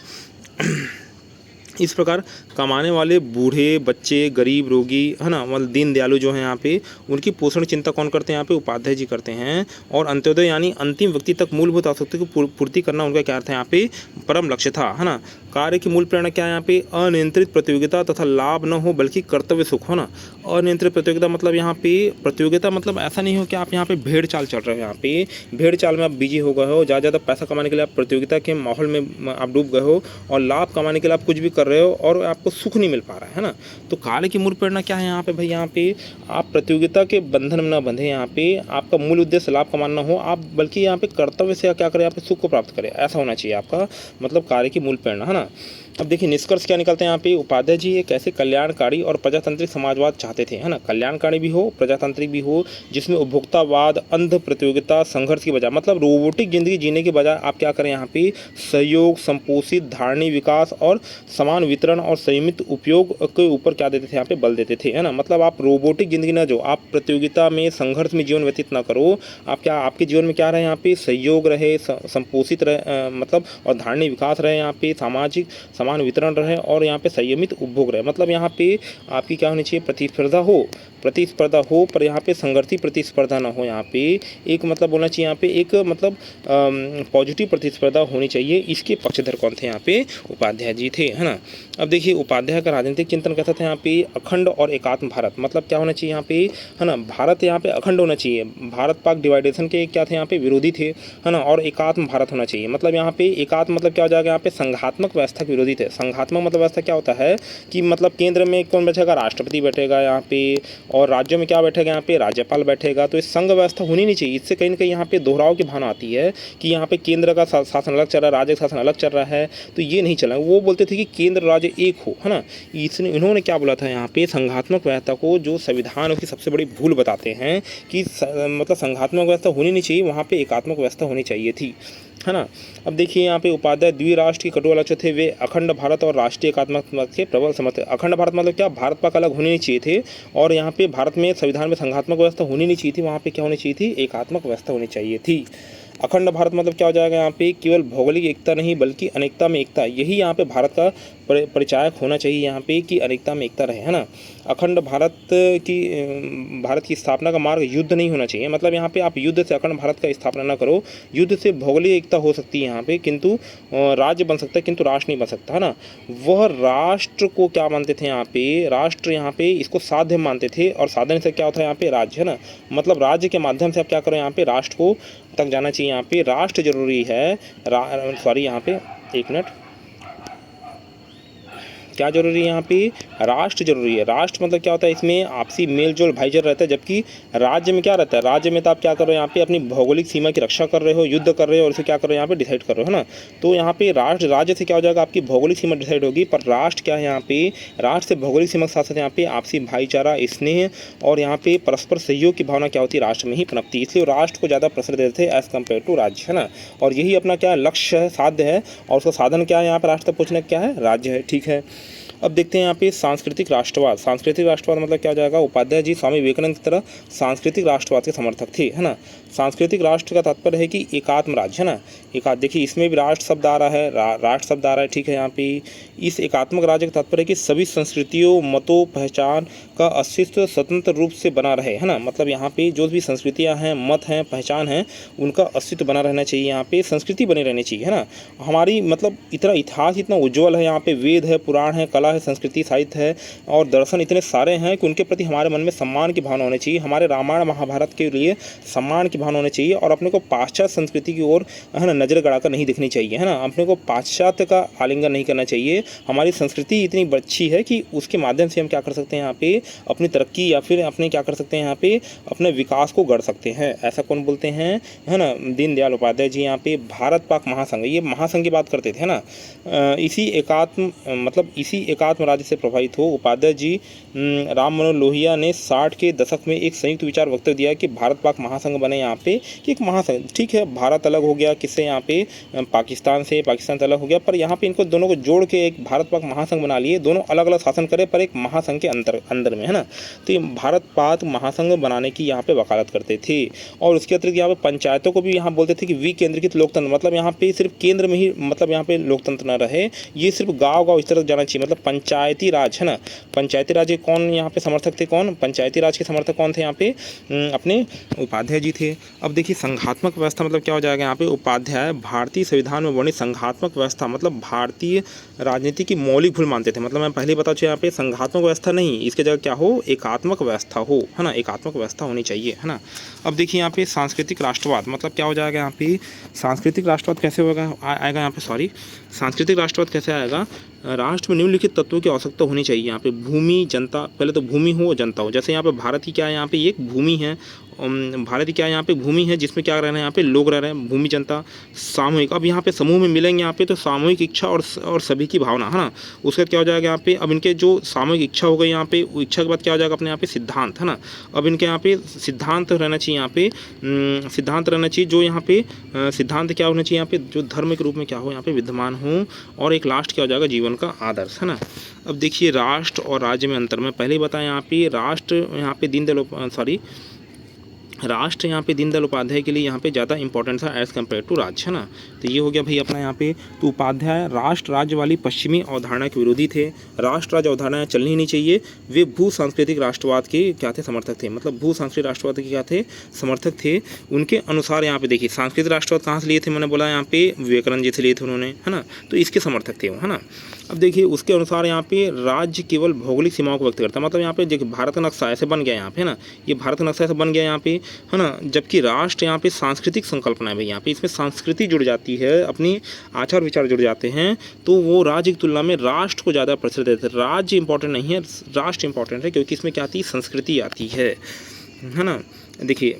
इस प्रकार कमाने वाले बूढ़े, बच्चे, गरीब, रोगी, है ना, मतलब दीन दयालु जो हैं यहाँ पे, उनकी पोषण चिंता कौन करते हैं यहाँ पे, उपाध्याय जी करते हैं। और अंत्योदय यानी अंतिम व्यक्ति तक मूलभूत आवश्यकता की पूर्ति करना उनका क्या अर्थ है यहाँ पे, परम लक्ष्य था, है ना। कार्य की मूल प्रेरणा क्या है यहाँ पे, अनियंत्रित प्रतियोगिता तथा लाभ न हो बल्कि कर्तव्य सुख हो ना। अनियंत्रित प्रतियोगिता मतलब यहाँ पे प्रतियोगिता मतलब ऐसा नहीं हो कि आप यहाँ पे भेड़ चाल चल रहे हो, यहाँ पे भेड़ चाल में आप बिजी हो गए हो, ज़्यादा पैसा कमाने के लिए आप प्रतियोगिता के माहौल में आप डूब गए हो, और लाभ कमाने के लिए आप कुछ भी कर रहे हो और आपको सुख नहीं मिल पा रहा है ना। तो कार्य की मूल प्रेरणा क्या है यहाँ पे भाई, यहाँ पे आप प्रतियोगिता के बंधन में ना बंधे, यहाँ पे आपका मूल उद्देश्य लाभ कमाना हो आप, बल्कि यहाँ पे कर्तव्य से क्या करें, यहाँ पे सुख को प्राप्त करें, ऐसा होना चाहिए आपका मतलब कार्य की मूल प्रेरणा, है ना। अब देखिए निष्कर्ष क्या निकलते हैं यहाँ पे, उपाध्याय जी एक ऐसे कल्याणकारी और प्रजातांत्रिक समाजवाद चाहते थे, है ना, कल्याणकारी भी हो प्रजातांत्रिक भी हो, जिसमें उपभोक्तावाद, अंध प्रतियोगिता, संघर्ष की बजाय मतलब रोबोटिक जिंदगी जीने के बजाय आप क्या करें यहाँ पे सहयोग, संपोषित धारणी विकास और समान वितरण और संयमित उपयोग के ऊपर क्या देते थे, यहाँ पे बल देते थे, है ना। मतलब आप रोबोटिक जिंदगी ना, जो आप प्रतियोगिता में संघर्ष में जीवन व्यतीत ना करो, आप क्या आपके जीवन में क्या रहे यहाँ पे सहयोग रहे, संपोषित रहे, मतलब और धारणी विकास रहे, यहाँ पे सामाजिक समान वितरण रहे और यहाँ पे संयमित उपभोग रहे। मतलब यहाँ पे आपकी क्या होनी चाहिए, प्रतिस्पर्धा हो पर यहाँ पे संघर्षी प्रतिस्पर्धा ना हो, यहाँ पे एक मतलब बोलना चाहिए यहाँ पे एक मतलब पॉजिटिव प्रतिस्पर्धा होनी चाहिए। इसके पक्षधर कौन थे, यहाँ पे उपाध्याय जी थे, है ना। अब देखिए उपाध्याय का राजनीतिक चिंतन कैसा था यहाँ पे, अखंड और एकात्म भारत, मतलब क्या होना चाहिए यहाँ पे, है ना, भारत यहाँ पे अखंड होना चाहिए, भारत पाक डिवाइडेशन के क्या थे यहाँ पे विरोधी थे, है ना, और एकात्म भारत होना चाहिए। मतलब यहाँ पे एकात्म मतलब क्या हो जाएगा, यहाँ पे संघात्मक व्यवस्था के विरोधी विपरीत है। संघात्मक मतलब व्यवस्था क्या होता है कि मतलब केंद्र में कौन बैठेगा, राष्ट्रपति बैठेगा यहाँ पे, और राज्यों में क्या बैठेगा, यहाँ पे राज्यपाल बैठेगा। तो इस संघ व्यवस्था होनी नहीं चाहिए। इससे कहीं ना कहीं यहाँ पे दोहराव की भावना आती है कि यहाँ पे केंद्र का शासन अलग चल रहा है, राज्य का शासन अलग चल रहा है, तो ये नहीं चला। वो बोलते थे कि केंद्र राज्य एक हो, है ना। इन्होंने क्या बोला था यहाँ पे, संघात्मक व्यवस्था को जो संविधान उसकी सबसे बड़ी भूल बताते हैं कि मतलब संघात्मक व्यवस्था होनी नहीं चाहिए, वहाँ पे एकात्मक व्यवस्था होनी चाहिए थी, है ना। अब देखिए यहाँ पे उपाध्याय द्विराष्ट्र की कटु आलोचक थे। वे अखंड भारत और राष्ट्रीय एकात्मक के प्रबल समर्थक। अखंड भारत मतलब क्या, भारत पाक अलग होने नहीं चाहिए थे, और यहाँ पे भारत में संविधान में संघात्मक व्यवस्था होनी नहीं चाहिए थी, वहाँ पे क्या होनी चाहिए थी, एकात्मक व्यवस्था होनी चाहिए थी। अखंड भारत मतलब क्या हो जाएगा यहाँ पे, केवल भौगोलिक एकता नहीं बल्कि अनेकता में एकता। यही यहाँ पे भारत का परिचायक होना चाहिए यहाँ पे कि अनेकता में एकता रहे, है ना। अखंड भारत की स्थापना का मार्ग युद्ध नहीं होना चाहिए। मतलब यहाँ पे आप युद्ध से अखंड भारत का स्थापना ना करो। युद्ध से भौगोलिक एकता हो सकती है यहाँ पे, किंतु राज्य बन सकता है, किंतु राष्ट्र नहीं बन सकता, है ना। वह राष्ट्र को क्या मानते थे यहाँ पे, राष्ट्र यहाँ पे इसको साध्य मानते थे, और साधन से क्या होता है यहाँ पे, राज्य, है ना। मतलब राज्य के माध्यम से आप क्या करो, यहाँ पे राष्ट्र को तक जाना चाहिए। यहाँ पे राष्ट्र जरूरी है, यहाँ पे एक मिनट, क्या जरूरी है यहाँ पे, राष्ट्र जरूरी है। राष्ट्र मतलब क्या होता है, इसमें आपसी मेल जोल भाईचारा रहता है, जबकि राज्य में क्या रहता है, राज्य में तो आप क्या कर रहे हो यहाँ पे, अपनी भौगोलिक सीमा की रक्षा कर रहे हो, युद्ध कर रहे हो, और इसे क्या कर रहे हो यहाँ पे, डिसाइड कर रहे हो, है ना। तो यहाँ पे राज्य से क्या हो जाएगा, आपकी भौगोलिक सीमा डिसाइड होगी, पर राष्ट्र क्या है यहाँ पे, राष्ट्र से भौगोलिक सीमा के साथ साथ यहाँ पे आपसी भाईचारा, स्नेह और यहाँ पे परस्पर सहयोग की भावना क्या होती है, राष्ट्र में ही पनपती है। इसलिए राष्ट्र को ज़्यादा प्रसर देते थे एज कम्पेयर टू राज्य, है ना। और यही अपना क्या लक्ष्य है, साध्य है, और उसका साधन क्या है यहाँ पे, राष्ट्र तक पहुँचने क्या है, राज्य है, ठीक है। अब देखते हैं यहाँ पे सांस्कृतिक राष्ट्रवाद। सांस्कृतिक राष्ट्रवाद मतलब क्या हो जाएगा, उपाध्याय जी स्वामी विवेकानंद की तरह सांस्कृतिक राष्ट्रवाद के समर्थक थे, है ना। सांस्कृतिक राष्ट्र का तात्पर्य है कि एकात्म राज्य, है ना। देखिए इसमें भी राष्ट्र शब्द आ रहा है, राष्ट्र शब्द आ रहा है, ठीक है। यहाँ पे इस एकात्मक राज्य का तात्पर्य है कि सभी संस्कृतियों, मतों, पहचान का अस्तित्व स्वतंत्र रूप से बना रहे, है ना। मतलब यहाँ पे जो भी संस्कृतियाँ हैं, मत हैं, पहचान हैं, उनका अस्तित्व बना रहना चाहिए। यहाँ पे संस्कृति बनी रहनी चाहिए, है ना। हमारी मतलब इतना इतिहास इतना उज्ज्वल है, यहाँ पे वेद है, पुराण है, कला है, संस्कृति, साहित्य है और दर्शन इतने सारे हैं कि उनके प्रति हमारे मन में सम्मान की भावना होनी चाहिए। हमारे रामायण महाभारत के लिए सम्मान की भावना होनी चाहिए, और अपने को पाश्चात्य संस्कृति की ओर, है ना, नजर गड़ाकर नहीं दिखनी चाहिए, है ना। अपने को पाश्चात्य का आलिंगन नहीं करना चाहिए। हमारी संस्कृति इतनी अच्छी है कि उसके माध्यम से हम क्या कर सकते हैं, यहाँ पे अपनी तरक्की या फिर अपने क्या कर सकते हैं, यहाँ पे अपने विकास को गढ़ सकते हैं। ऐसा कौन बोलते हैं, है ना, दीनदयाल उपाध्याय जी। यहाँ पे भारत पाक महासंघ, ये महासंघ की बात करते थे, है ना। इसी एकात्म राज्य से प्रभावित हो उपाध्याय जी राम मनोहर लोहिया ने 60 के दशक में एक संयुक्त विचार वक्तव्य दिया कि भारत पाक महासंघ बने। यहाँ पे कि एक महासंघ, ठीक है, भारत अलग हो गया किससे, यहाँ पे पाकिस्तान से, पाकिस्तान अलग हो गया, पर यहाँ पे इनको दोनों को जोड़ के एक भारत पाक महासंघ बना लिए। दोनों अलग अलग शासन करे पर एक महासंघ के अंदर में, है ना। तो ये भारत पाक महासंघ बनाने की यहाँ पे वकालत करते थे। और उसके अतिरिक्त यहाँ पे पंचायतों को भी यहाँ बोलते थे कि विकेंद्रीकृत लोकतंत्र, मतलब यहाँ पे सिर्फ केंद्र में ही, मतलब यहाँ पे लोकतंत्र न रहे, ये सिर्फ गाँव इस तरफ जाना चाहिए, मतलब पंचायती राज, है ना। पंचायती राज के कौन यहाँ पे समर्थक थे, कौन पंचायती राज के समर्थक कौन थे, यहाँ पे अपने उपाध्याय जी थे। अब देखिए संघात्मक व्यवस्था मतलब क्या हो जाएगा, यहाँ पे उपाध्याय भारतीय संविधान में वर्णित संघात्मक व्यवस्था मतलब भारतीय राजनीति की मौलिक भूल मानते थे। मतलब मैं पहले बता चुका, यहाँ पे संघात्मक व्यवस्था नहीं, इसके जगह क्या हो, एकात्मक व्यवस्था हो, है ना। एकात्मक व्यवस्था होनी चाहिए, है ना। अब देखिए यहाँ पे सांस्कृतिक राष्ट्रवाद मतलब क्या हो जाएगा, यहाँ पे सांस्कृतिक राष्ट्रवाद कैसे होगा आएगा, यहाँ पे सांस्कृतिक राष्ट्रवाद कैसे आएगा, राष्ट्र में निम्नलिखित तत्वों की आवश्यकता होनी चाहिए। यहाँ पे भूमि, जनता, पहले तो भूमि हो और जनता हो। जैसे यहाँ पे भारत की क्या है, यहाँ पे एक भूमि है, भारत की क्या है, यहाँ पे भूमि है जिसमें क्या रह रहे हैं, यहाँ पे लोग रह रहे हैं, भूमि, जनता, सामूहिक। अब यहाँ पे समूह में मिलेंगे, यहाँ पे तो सामूहिक इच्छा और सभी की भावना, है ना। उसका क्या हो जाएगा यहाँ पे, अब इनके जो सामूहिक इच्छा हो गई, यहाँ पे इच्छा के बाद क्या हो जाएगा अपने यहाँ पे सिद्धांत, है ना। अब इनके यहाँ पे सिद्धांत रहना चाहिए, यहाँ पे सिद्धांत रहना चाहिए, जो यहाँ पे सिद्धांत क्या होना चाहिए, यहाँ पे जो धर्म के रूप में क्या हो, यहाँ पे विद्यमान हो, और एक लास्ट क्या हो जाएगा, जीवन का आदर्श, है ना। अब देखिए राष्ट्र और राज्य में अंतर, मैं पहले ही बताया, यहाँ पे राष्ट्र यहाँ पे राष्ट्र यहाँ पे दीनदयाल उपाध्याय के लिए यहाँ पे ज़्यादा इंपॉर्टेंट था एज़ कम्पेयर टू राज्य, है ना। तो ये हो गया भाई अपना यहाँ पे। तो उपाध्याय राष्ट्र राज्य वाली पश्चिमी अवधारणा के विरोधी थे। राष्ट्र राज्य अवधारणाएं चलनी ही नहीं चाहिए। वे भू सांस्कृतिक राष्ट्रवाद के क्या थे, समर्थक थे। मतलब भू सांस्कृतिक राष्ट्रवाद के क्या थे, समर्थक थे। उनके अनुसार यहाँ पे देखिए सांस्कृतिक राष्ट्रवाद कहाँ से लिए थे, मैंने बोला यहाँ पे विवेकानंद जी से लिए थे उन्होंने, है ना। तो इसके समर्थक थे वो, है ना। अब देखिए उसके अनुसार यहाँ पे राज्य केवल भौगोलिक सीमाओं को व्यक्त करता है। मतलब यहाँ पे देखिए भारत का नक्शा ऐसे बन गया यहाँ पे, है ना। ये भारत का नक्शा ऐसे बन गया यहाँ पे है ना। जबकि राष्ट्र यहाँ पे सांस्कृतिक संकल्पना है भाई, यहाँ पे इसमें संस्कृति जुड़ जाती है, अपनी आचार विचार जुड़ जाते हैं, तो वो राज्य की तुलना में राष्ट्र को ज़्यादा प्रचलित देते हैं। राज्य इंपॉर्टेंट नहीं है, राष्ट्र इंपॉर्टेंट है, क्योंकि इसमें क्या आती है, संस्कृति आती है ना। देखिए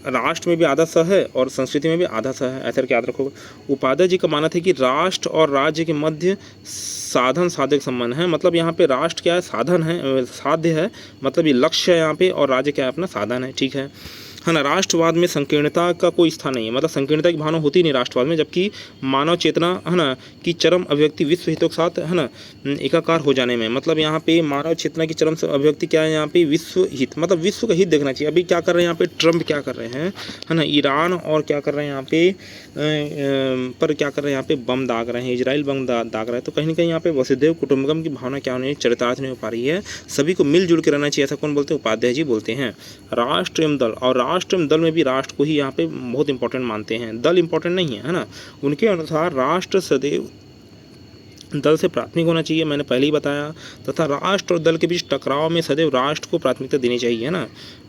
राष्ट्र में भी आधा स है और संस्कृति में भी आधा स है, ऐसा याद रखो। उपाध्याय जी का मानना था कि राष्ट्र और राज्य के मध्य साधन साधक संबंध है, मतलब यहाँ पे राष्ट्र क्या है, साधन है, साध्य है, मतलब ये लक्ष्य है यहाँ पे, और राज्य क्या है, अपना साधन है, ठीक है ना। राष्ट्रवाद में संकीर्णता का कोई स्थान नहीं है, मतलब संकीर्णता की भावना होती नहीं राष्ट्रवाद में, जबकि मानव चेतना है ना की चरम अभिव्यक्ति विश्व हितों के साथ है ना एकाकार हो जाने में, मतलब यहाँ पे मानव चेतना की चरम अभिव्यक्ति क्या है, यहाँ पे विश्व हित, मतलब विश्व का हित देखना चाहिए। अभी क्या कर रहे हैं यहाँ पे ट्रम्प, क्या कर रहे हैं है ना, ईरान और क्या कर रहे हैं यहाँ पे पर क्या कर रहे हैं यहाँ पे बम दाग रहे हैं, इजराइल बम दाग रहा है। तो कहीं ना कहीं यहाँ पे वसुधैव कुटुंबकम की भावना क्या होनी, चरितार्थ नहीं हो पा रही है। सभी को मिलजुल के रहना चाहिए, ऐसा कौन बोलते हैं, उपाध्याय जी बोलते हैं। राष्ट्र एवं दल, और राष्ट्र एवं दल में भी राष्ट्र को ही यहाँ पे बहुत इंपॉर्टेंट मानते हैं, दल इंपॉर्टेंट नहीं है ना। उनके अनुसार राष्ट्र सदैव दल से प्राथमिक होना चाहिए, मैंने पहले ही बताया, तथा राष्ट्र और दल के बीच टकराव में सदैव राष्ट्र को प्राथमिकता देनी चाहिए, है ना।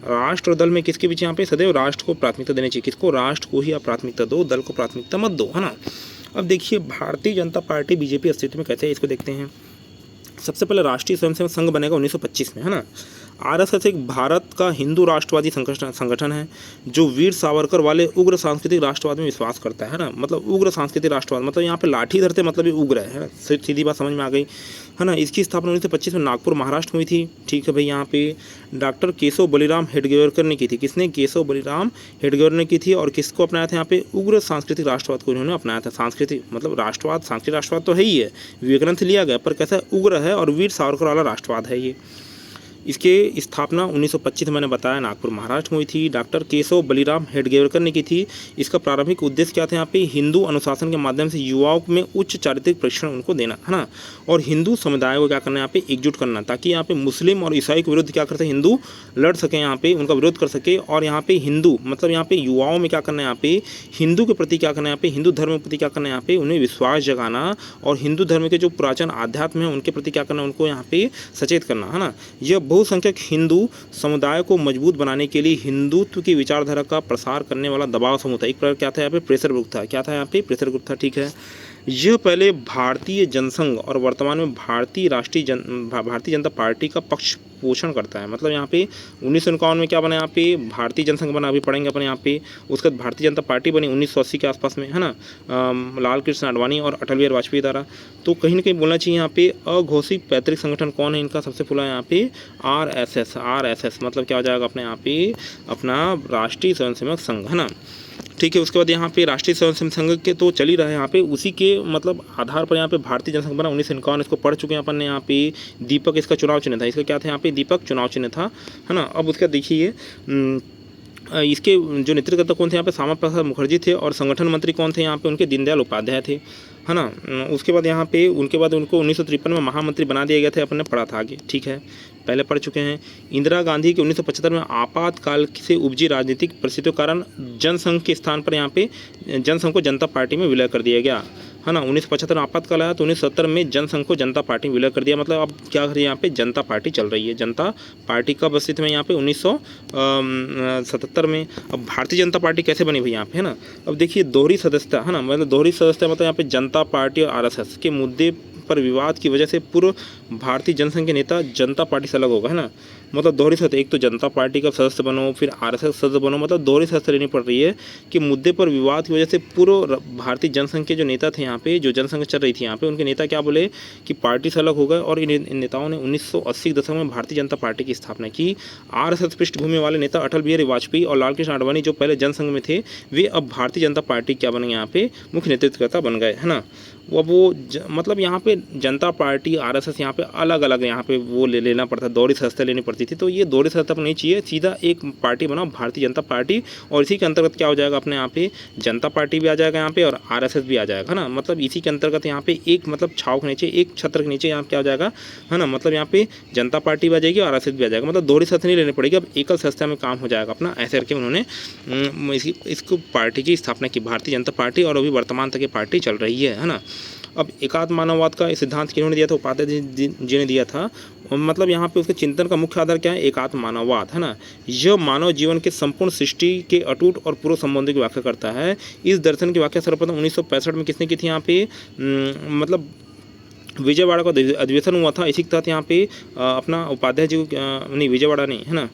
राष्ट्र और दल में किसके बीच यहाँ पे सदैव राष्ट्र को प्राथमिकता देनी चाहिए, किसको, राष्ट्र को ही आप प्राथमिकता दो, दल को प्राथमिकता मत दो, है ना। अब देखिए भारतीय जनता पार्टी बीजेपी अस्तित्व में कैसे है, इसको देखते हैं। सबसे पहले राष्ट्रीय स्वयंसेवक संघ बनेगा 1925 में, है ना। आरएसएस एक भारत का हिंदू राष्ट्रवादी संगठन है जो वीर सावरकर वाले उग्र सांस्कृतिक राष्ट्रवाद में विश्वास करता है ना। मतलब उग्र सांस्कृतिक राष्ट्रवाद, मतलब यहाँ पे लाठी धरते मतलब ये उग्र है ना, सीधी बात समझ में आ गई, है ना। इसकी स्थापना 1925 में नागपुर महाराष्ट्र में हुई थी, ठीक है भाई। यहाँ पे डॉक्टर केशव बलिराम हेडगेवरकर ने की थी, किसने, केशव बलिराम हेडगेवर ने की थी, और किसको अपनाया था यहाँ पे, उग्र सांस्कृतिक राष्ट्रवाद को उन्होंने अपनाया था। सांस्कृतिक मतलब राष्ट्रवाद, सांस्कृतिक राष्ट्रवाद तो है ही है, विवेकानंद से लिया गया, पर कैसा उग्र है और वीर सावरकर वाला राष्ट्रवाद है ये। इसके स्थापना 1925 मैंने बताया नागपुर महाराष्ट्र में हुई थी, डॉक्टर केशव बलिराम हेडगेवरकर ने की थी। इसका प्रारंभिक उद्देश्य क्या था, यहाँ पे हिंदू अनुशासन के माध्यम से युवाओं में उच्च चारित्रिक प्रशिक्षण उनको देना, है ना, और हिंदू समुदाय को क्या करना, यहाँ पे एकजुट करना, ताकि यहाँ पे मुस्लिम और ईसाई के विरुद्ध क्या करते हिंदू लड़ सकें, यहाँ पे उनका विरोध कर सके, और यहाँ पे हिंदू मतलब यहाँ पे युवाओं में क्या करना है, यहाँ पे हिंदू के प्रति क्या करना है, यहाँ पे हिंदू धर्म के प्रति क्या करना है, यहाँ पे उन्हें विश्वास जगाना, और हिंदू धर्म के जो प्राचीन आध्यात्म है उनके प्रति क्या करना, उनको यहाँ पे सचेत करना, है ना। यह बहुसंख्यक हिंदू समुदाय को मजबूत बनाने के लिए हिंदुत्व की विचारधारा का प्रसार करने वाला दबाव समूह था। एक प्रकार क्या था यहाँ पे, प्रेशर ग्रुप था, क्या था यहाँ पे, प्रेशर ग्रुप था, ठीक है। यह पहले भारतीय जनसंघ और वर्तमान में भारतीय जनता पार्टी का पक्ष पोषण करता है। मतलब यहाँ पे 1951 में क्या बना, यहाँ पे भारतीय जनसंघ बना, अभी पढ़ेंगे अपन यहाँ पे। उसके बाद भारतीय जनता पार्टी बनी 1980 के आसपास में, है ना, लाल कृष्ण आडवाणी और अटल बिहारी वाजपेयी द्वारा। तो कहीं ना कहीं बोलना चाहिए यहाँ पे अघोषित पैतृक संगठन कौन है इनका, सबसे पहला यहाँ पे आरएसएस, मतलब क्या हो जाएगा अपने यहाँ पे अपना राष्ट्रीय स्वयंसेवक संघ, है ना, ठीक है। उसके बाद यहाँ पे राष्ट्रीय स्वयंसेवक संघ के तो चल ही रहा है, यहाँ पे उसी के मतलब आधार पर यहाँ पे भारतीय जनसंघ बना 1951, इसको पढ़ चुके हैं अपन ने। यहाँ पे दीपक इसका चुनाव चिन्ह था, इसका क्या था यहाँ पे, दीपक चुनाव चिन्ह था, है ना। अब उसका देखिए इसके जो नेतृत्व कौन थे यहाँ पे, श्यामा प्रसाद मुखर्जी थे, और संगठन मंत्री कौन थे यहाँ पे, उनके दीनदयाल उपाध्याय थे, है ना। उसके बाद यहाँ पे उनके बाद उनको 1953 में महामंत्री बना दिया गया था, अपन ने पढ़ा था आगे, ठीक है, पहले पढ़ चुके हैं। इंदिरा गांधी के 1975 में आपातकाल से उपजी राजनीतिक परिस्थितियों के कारण जनसंघ के स्थान पर यहाँ पे जनसंघ को जनता पार्टी में विलय कर दिया गया, है ना। 1975 में आपातकाल आया तो 1970 में जनसंघ को जनता पार्टी में विलय कर दिया। मतलब अब क्या कर रही है यहाँ पे, जनता पार्टी चल रही है। जनता पार्टी कब अस्तित्व में यहाँ पे 1977 में। अब भारतीय जनता पार्टी कैसे बनी भाई यहाँ पे, है ना। अब देखिए दोहरी सदस्यता, है ना, मतलब दोहरी सदस्यता मतलब यहाँ पे जनता पार्टी और आरएसएस के मुद्दे पर विवाद की वजह से पूर्व भारतीय जनसंघ के नेता जनता पार्टी से अलग होगा, है ना। मतलब दोहरी सदस्य, एक तो जनता पार्टी का सदस्य बनो फिर आरएसएस सदस्य बनो, मतलब दोहरी सदस्य लेनी पड़ रही है कि मुद्दे पर विवाद की वजह से पूर्व भारतीय जनसंघ के जो नेता थे यहाँ पे, जो जनसंघ चल रही थी यहाँ पे, उनके नेता क्या बोले कि पार्टी से अलग हो गए, और इन नेताओं ने 1980 के दशक में भारतीय जनता पार्टी की स्थापना की। आरएसएस पृष्ठभूमि वाले नेता अटल बिहारी वाजपेयी और लाल कृष्ण आडवाणी जो पहले जनसंघ में थे, वे अब भारतीय जनता पार्टी क्या बने, यहाँ पे मुख्य नेतृत्वकर्ता बन गए, है ना। मतलब यहाँ पे जनता पार्टी आरएसएस यहाँ पे अलग अलग यहाँ पे वो लेना पड़ता, दोहरी सदस्यता लेनी पड़ती थी। तो ये दोहरी सदस्यता नहीं चाहिए, सीधा एक पार्टी बनाओ भारतीय जनता पार्टी, और इसी के अंतर्गत क्या हो जाएगा अपने यहाँ पे जनता पार्टी भी आ जाएगा यहाँ पे, और आरएसएस भी आ जाएगा, है ना। मतलब इसी के अंतर्गत यहाँ पे एक मतलब छाव के नीचे, एक छत्र के नीचे यहाँ क्या हो जाएगा, है ना। मतलब यहाँ पे जनता पार्टी भी आ जाएगी और आरएसएस भी आ जाएगा, मतलब दोहरी सदस्यता नहीं लेनी पड़ेगी, अब एकल सदस्यता में काम हो जाएगा अपना। ऐसे करके उन्होंने इसको पार्टी की स्थापना की, भारतीय जनता पार्टी, और अभी वर्तमान तक ये पार्टी चल रही है ना। अब एकात्म मानववाद का सिद्धांत किन्होंने दिया था? उपाध्याय जी ने दिया था। मतलब यहाँ पे उसके चिंतन का मुख्य आधार क्या है? एकात्म मानववाद, है ना। यह मानव जीवन के संपूर्ण सृष्टि के अटूट और पूर्व संबंधों की व्याख्या करता है। इस दर्शन की व्याख्या सर्वप्रथम 1965 में किसने की थी? यहाँ पे मतलब विजयवाड़ा का अधिवेशन हुआ था। इसी के तहत यहाँ पे अपना उपाध्याय जी को नहीं, विजयवाड़ा नहीं, है ना,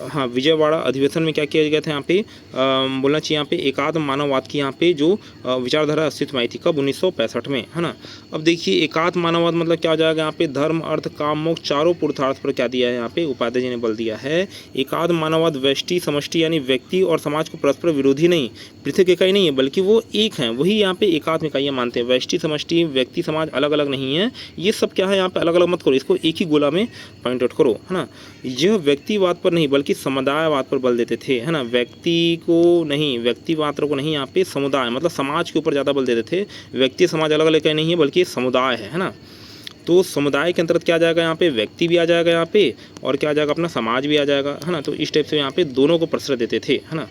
हाँ, विजयवाड़ा अधिवेशन में क्या किया गया था? यहाँ पे बोलना चाहिए यहाँ पे एकात्म मानववाद की यहाँ पे जो विचारधारा अस्तित्व में आई थी। कब? 1965 में, है ना। अब देखिए एकात्म मानववाद मतलब क्या हो जाएगा? यहाँ पे धर्म, अर्थ, काम, मोक्ष चारों पुरुषार्थ पर क्या दिया है? यहाँ पे उपाध्याय जी ने बल दिया है। एकात्म मानववाद व्यष्टि समष्टि यानी व्यक्ति और समाज को परस्पर विरोधी नहीं, पृथक इकाई नहीं है, बल्कि वो एक है। वही यहाँ पे एकात्म इकाइयाँ मानते हैं। व्यष्टि समष्टि व्यक्ति समाज अलग अलग नहीं है। ये सब क्या है? यहाँ पे अलग अलग मत करो, इसको एक ही गोला में पॉइंट आउट करो, है ना। यह व्यक्तिवाद पर नहीं बल्कि समुदायवाद पर बल देते थे, है ना। व्यक्ति को नहीं, व्यक्ति मात्र को नहीं, यहाँ पे समुदाय मतलब समाज के ऊपर ज़्यादा बल देते थे। व्यक्ति समाज अलग अलग नहीं है बल्कि समुदाय है ना। तो समुदाय के अंतर्गत क्या आ जाएगा? यहाँ पे व्यक्ति भी आ जाएगा यहाँ पे, और क्या आ जाएगा? अपना समाज भी आ जाएगा, है ना। तो इस टाइप से यहाँ पे दोनों को प्रश्रय देते थे, है ना।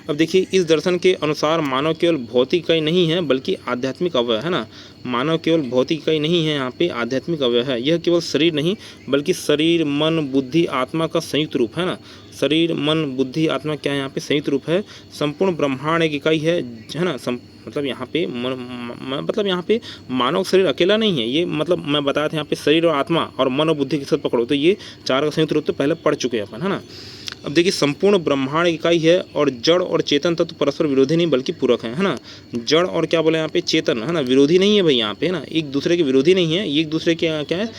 अब देखिए इस दर्शन के अनुसार मानव केवल भौतिक इकाई नहीं है बल्कि आध्यात्मिक अवयव, है ना। मानव केवल भौतिक इकाई नहीं है, यहाँ पे आध्यात्मिक अवयव है। यह केवल शरीर नहीं बल्कि शरीर, मन, बुद्धि, आत्मा का संयुक्त रूप है ना। शरीर, मन, बुद्धि, आत्मा क्या है? यहाँ पे संयुक्त रूप है। संपूर्ण ब्रह्मांड एक इकाई है ना। मतलब यहाँ पे मतलब यहाँ पे मानव शरीर अकेला नहीं है। ये मतलब मैं बताया था यहाँ पे शरीर और आत्मा और मन और बुद्धि के साथ पकड़ो, तो ये चार का संयुक्त रूप तो पहले पढ़ चुके हैं अपन, है ना। अब देखिए संपूर्ण ब्रह्मांड इकाई है और जड़ और चेतन तत्व परस्पर विरोधी नहीं बल्कि पूरक है ना। जड़ और क्या बोले यहाँ पे? चेतन, है ना, विरोधी नहीं है भाई यहाँ पे, है ना। एक दूसरे के विरोधी नहीं है, ये एक दूसरे के क्या है?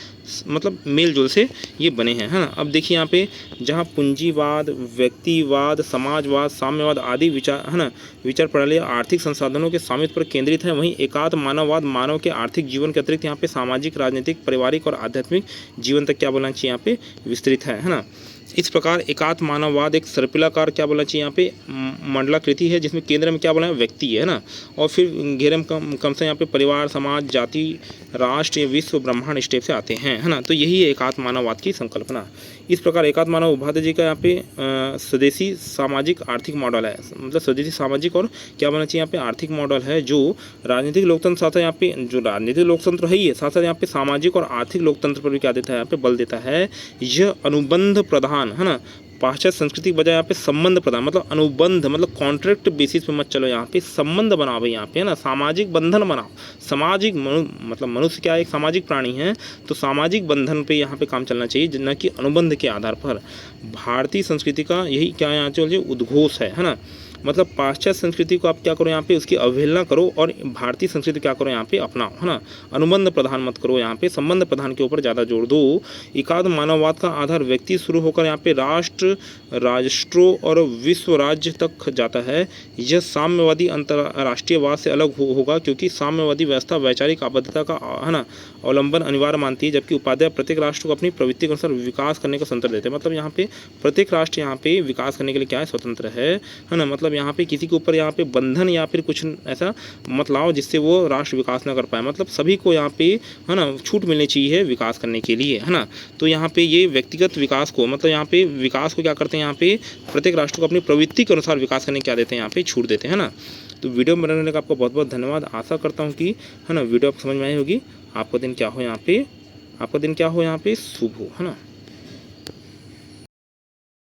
मतलब मेल जोल से ये बने हैं, है ना। अब देखिए यहाँ पे जहाँ पूंजीवाद, व्यक्तिवाद, समाजवाद, साम्यवाद आदि विचार, है ना, विचार प्रणाली आर्थिक संसाधनों के स्वामित्व पर केंद्रित है, वहीं एकात्म मानववाद मानव के आर्थिक जीवन के अतिरिक्त यहाँ पे सामाजिक, राजनीतिक, पारिवारिक और आध्यात्मिक जीवन तक क्या बोलना चाहिए? यहाँ पे विस्तृत है ना। इस प्रकार एकात्म मानववाद एक सर्पिलाकार क्या बोलना चाहिए? यहाँ पे मंडलाकृति है जिसमें केंद्र में क्या बोला है? व्यक्ति है ना, और फिर घेरे में कम से यहाँ पे परिवार, समाज, जाति, राष्ट्र, विश्व, ब्रह्मांड स्टेप से आते हैं, है ना। तो यही है एकात्म मानववाद की संकल्पना। इस प्रकार एकात्म मानव उपाध्याय जी का यहाँ पे स्वदेशी सामाजिक आर्थिक मॉडल है। मतलब स्वदेशी सामाजिक और क्या बोलना चाहिए? यहाँ पे आर्थिक मॉडल है जो राजनीतिक लोकतंत्र साथ यहाँ पे जो राजनीतिक लोकतंत्र है ही है, साथ साथ यहाँ पे सामाजिक और आर्थिक लोकतंत्र पर भी क्या देता है? यहाँ पे बल देता है। यह अनुबंध प्रधान, है ना, पाश्चात्य संस्कृति के बजाय यहाँ पे संबंध प्रदान, मतलब अनुबंध मतलब कॉन्ट्रैक्ट बेसिस पे मत चलो, यहाँ पे संबंध बनाओ भाई, यहाँ पे, है ना, सामाजिक बंधन बनाओ। सामाजिक मतलब मनुष्य क्या है? एक सामाजिक प्राणी है, तो सामाजिक बंधन पे यहाँ पे काम चलना चाहिए, न कि अनुबंध के आधार पर। भारतीय संस्कृति का यही क्या यहाँ चलिए उद्घोष है ना। मतलब पाश्चात्य संस्कृति को आप क्या करो? यहाँ पे उसकी अवहेलना करो और भारतीय संस्कृति क्या करो? यहाँ पे अपनाओ, है ना। अनुबंध प्रधान मत करो, यहाँ पे संबंध प्रधान के ऊपर ज़्यादा जोर दो। एकात्म मानववाद का आधार व्यक्ति शुरू होकर यहाँ पे राष्ट्र, राष्ट्रों और विश्व राज्य तक जाता है। यह साम्यवादी अंतर्राष्ट्रीयवाद से अलग होगा क्योंकि साम्यवादी व्यवस्था वैचारिक आबद्धता का, है ना, अवलंबन अनिवार्य मानती है, जबकि उपाध्याय प्रत्येक राष्ट्र को अपनी प्रवृत्ति के अनुसार विकास करने का स्वतंत्र देते हैं। मतलब यहाँ पे प्रत्येक राष्ट्र यहाँ पे विकास करने के लिए क्या है? स्वतंत्र है ना। मतलब यहाँ पे किसी के ऊपर यहाँ पे बंधन या फिर कुछ ऐसा मत लाओ जिससे वो राष्ट्र विकास ना कर पाए। मतलब सभी को यहाँ पे, है ना, छूट मिलनी चाहिए विकास करने के लिए, है ना। तो यहाँ पे ये व्यक्तिगत विकास को, मतलब यहाँ पे विकास को क्या करते हैं? यहाँ पे प्रत्येक राष्ट्र को अपनी प्रवृत्ति के अनुसार विकास करने क्या देते हैं? यहाँ पे छूट देते हैं, है ना। तो वीडियो बनाने का आपका बहुत बहुत धन्यवाद। आशा करता हूँ कि, है ना, वीडियो आपको समझ में आई होगी। आपका दिन क्या हो यहाँ पे? आपका दिन क्या हो यहाँ पे? शुभ हो, है ना।